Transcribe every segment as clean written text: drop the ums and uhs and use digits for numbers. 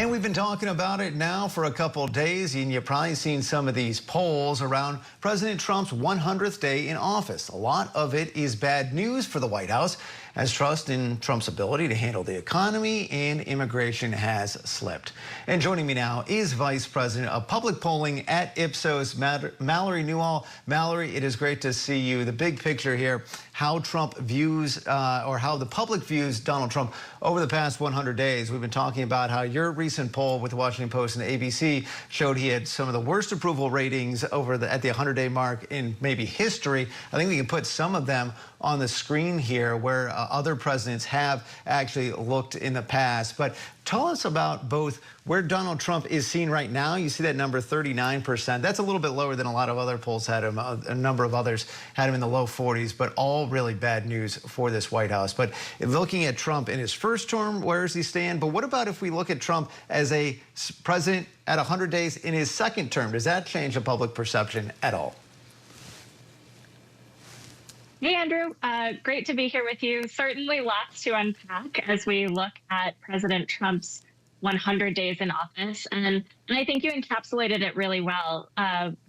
And we've been talking about it now for a couple of days, and you've probably seen some of these polls around President Trump's 100th day in office. A lot of it is bad news for the White House, as trust in Trump's ability to handle the economy and immigration has slipped. And joining me now is Vice President of Public Polling at Ipsos, Mallory Newall. Mallory, it is great to see you. The big picture here, how Trump views, or how the public views Donald Trump over the past 100 days. We've been talking about how your recent poll with the Washington Post and ABC showed he had some of the worst approval ratings at the 100-day mark in maybe history. I think we can put some of them on the screen here where other presidents have actually looked in the past. But tell us about both where Donald Trump is seen right now. You see that number 39%. That's a little bit lower than a lot of other polls had him. A number of others had him in the low 40s, but all really bad news for this White House. But looking at Trump in his first term, where does he stand? But what about if we look at Trump as a president at 100 days in his second term? Does that change the public perception at all? Hey, Andrew. Great to be here with you. Certainly lots to unpack as we look at President Trump's 100 days in office. And I think you encapsulated it really well.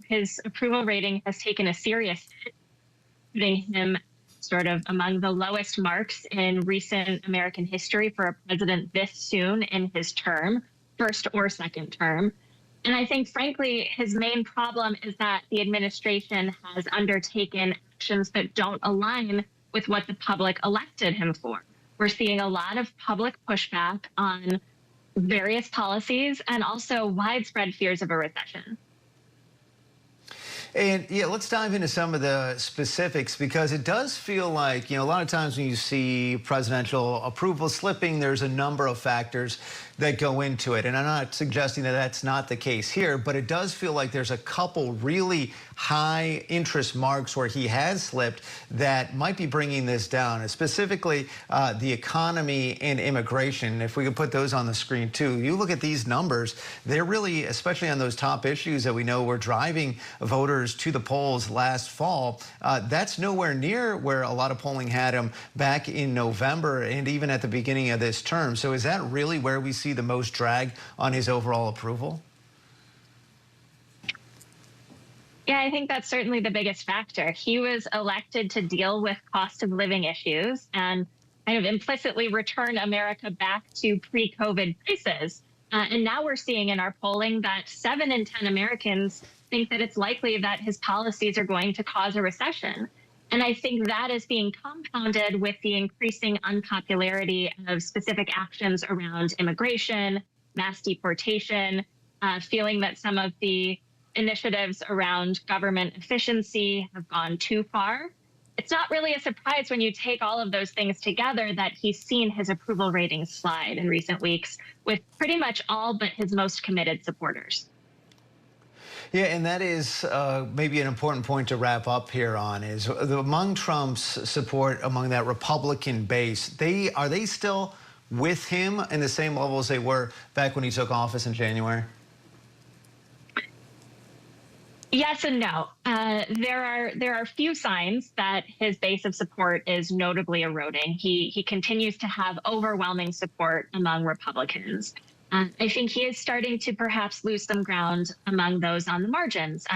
His approval rating has taken a serious hit, putting him sort of among the lowest marks in recent American history for a president this soon in his term, first or second term. And I think, frankly, his main problem is that the administration has undertaken actions that don't align with what the public elected him for. We're seeing a lot of public pushback on various policies and also widespread fears of a recession. And yeah, let's dive into some of the specifics, because it does feel like, a lot of times when you see presidential approval slipping, there's a number of factors that go into it. And I'm not suggesting that that's not the case here, but it does feel like there's a couple really high interest marks where he has slipped that might be bringing this down, and specifically the economy and immigration. If we could put those on the screen too. You look at these numbers, they're really, especially on those top issues that we know were driving voters to the polls last fall, that's nowhere near where a lot of polling had him back in November and even at the beginning of this term. So is that really where we see the most drag on his overall approval? Yeah, I think that's certainly the biggest factor. He was elected to deal with cost of living issues and kind of implicitly return America back to pre-COVID prices. And now we're seeing in our polling that 7 in 10 Americans think that it's likely that his policies are going to cause a recession. And I think that is being compounded with the increasing unpopularity of specific actions around immigration, mass deportation, feeling that some of the initiatives around government efficiency have gone too far. It's not really a surprise when you take all of those things together that he's seen his approval ratings slide in recent weeks with pretty much all but his most committed supporters. Yeah, and that is maybe an important point to wrap up here on, is among Trump's support among that Republican base, are they still with him in the same level as they were back when he took office in January? Yes and no. There are few signs that his base of support is notably eroding. He continues to have overwhelming support among Republicans. I think he is starting to perhaps lose some ground among those on the margins.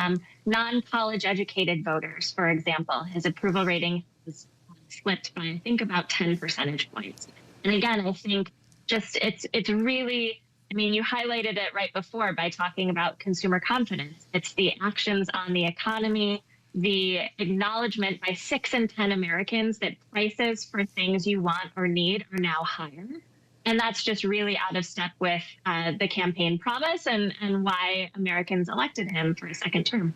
Non-college educated voters, for example, his approval rating has slipped by, I think, about 10 percentage points. And again, I think just it's really, I mean, you highlighted it right before by talking about consumer confidence. It's the actions on the economy, the acknowledgement by 6 in 10 Americans that prices for things you want or need are now higher. And that's just really out of step with the campaign promise and why Americans elected him for a second term.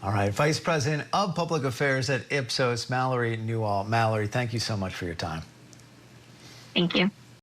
All right, Vice President of Public Affairs at Ipsos, Mallory Newall. Mallory, thank you so much for your time. Thank you.